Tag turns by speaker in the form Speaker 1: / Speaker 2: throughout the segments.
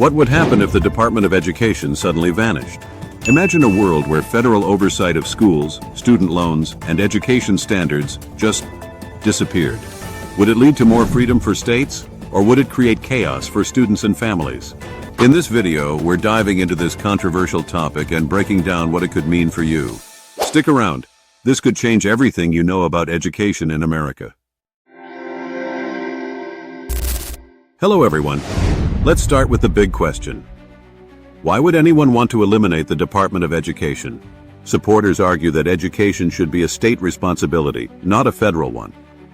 Speaker 1: What would happen if the Department of Education suddenly vanished? Imagine a world where federal oversight of schools, student loans, and education standards just disappeared. Would it lead to more freedom for states, or would it create chaos for students and families? In this video, we're diving into this controversial topic and breaking down what it could mean for you. Stick around. This could change everything you know about education in America. Hello everyone. Let's start with the big question. Why would anyone want to eliminate the Department of Education? Supporters argue that education should be a state responsibility, not a federal one.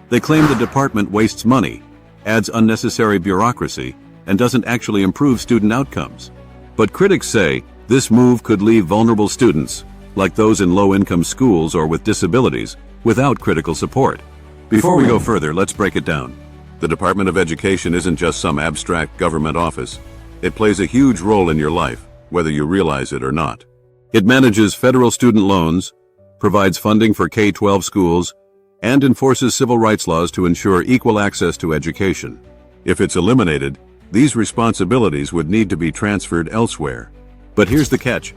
Speaker 1: They claim the department wastes money, adds unnecessary bureaucracy, and doesn't actually improve student outcomes. But critics say this move could leave vulnerable students, like those in low-income schools or with disabilities, without critical support. Before we go further, let's break it down. The Department of Education isn't just some abstract government office. It plays a huge role in your life, whether you realize it or not. It manages federal student loans, provides funding for K-12 schools, and enforces civil rights laws to ensure equal access to education. If it's eliminated, these responsibilities would need to be transferred elsewhere. But here's the catch.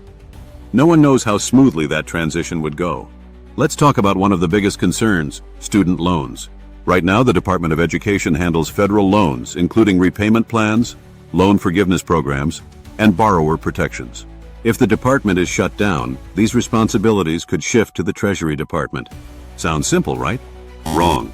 Speaker 1: No one knows how smoothly that transition would go. Let's talk about one of the biggest concerns, student loans. Right now, the Department of Education handles federal loans, including repayment plans, loan forgiveness programs, and borrower protections. If the department is shut down, these responsibilities could shift to the Treasury Department. Sounds simple, right? Wrong.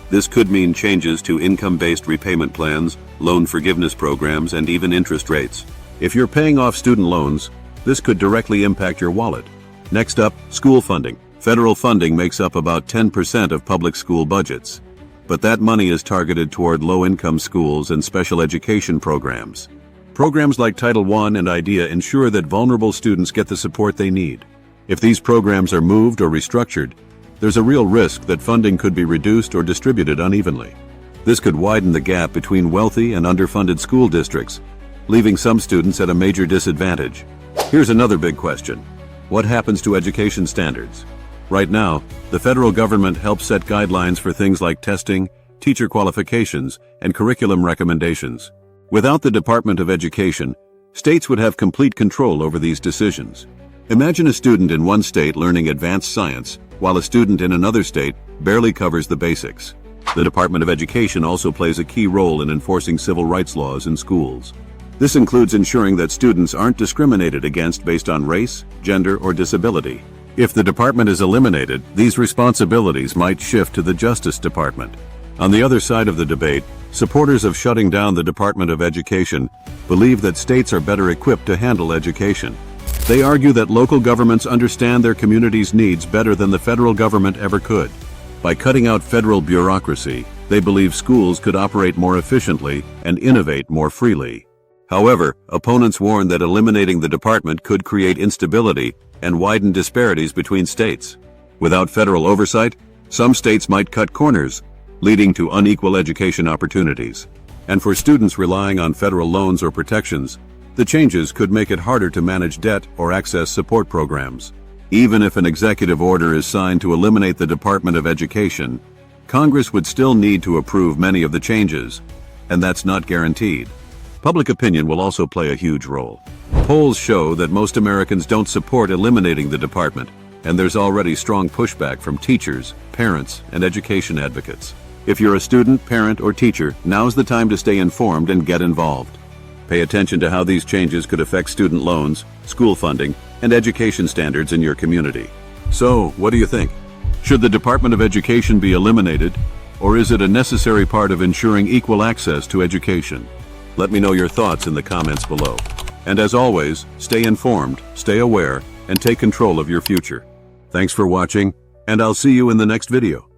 Speaker 1: This could mean changes to income-based repayment plans, loan forgiveness programs, and even interest rates. If you're paying off student loans, this could directly impact your wallet. Next up, school funding. Federal funding makes up about 10% of public school budgets. But that money is targeted toward low-income schools and special education programs. Programs like Title I and IDEA ensure that vulnerable students get the support they need. If these programs are moved or restructured, there's a real risk that funding could be reduced or distributed unevenly. This could widen the gap between wealthy and underfunded school districts, leaving some students at a major disadvantage. Here's another big question. What happens to education standards? Right now, the federal government helps set guidelines for things like testing, teacher qualifications, and curriculum recommendations. Without the Department of Education, states would have complete control over these decisions. Imagine a student in one state learning advanced science, while a student in another state barely covers the basics. The Department of Education also plays a key role in enforcing civil rights laws in schools. This includes ensuring that students aren't discriminated against based on race, gender, or disability. If the department is eliminated, these responsibilities might shift to the Justice Department. On the other side of the debate, supporters of shutting down the Department of Education believe that states are better equipped to handle education. They argue that local governments understand their communities' needs better than the federal government ever could. By cutting out federal bureaucracy, they believe schools could operate more efficiently and innovate more freely. However, opponents warn that eliminating the department could create instability and widen disparities between states. Without federal oversight, some states might cut corners, leading to unequal education opportunities. And for students relying on federal loans or protections, the changes could make it harder to manage debt or access support programs. Even if an executive order is signed to eliminate the Department of Education, Congress would still need to approve many of the changes, and that's not guaranteed. Public opinion will also play a huge role. Polls show that most Americans don't support eliminating the department, and there's already strong pushback from teachers, parents, and education advocates. If you're a student, parent, or teacher, now's the time to stay informed and get involved. Pay attention to how these changes could affect student loans, school funding, and education standards in your community. So, what do you think? Should the Department of Education be eliminated, or is it a necessary part of ensuring equal access to education? Let me know your thoughts in the comments below. And as always, stay informed, stay aware, and take control of your future. Thanks for watching, and I'll see you in the next video.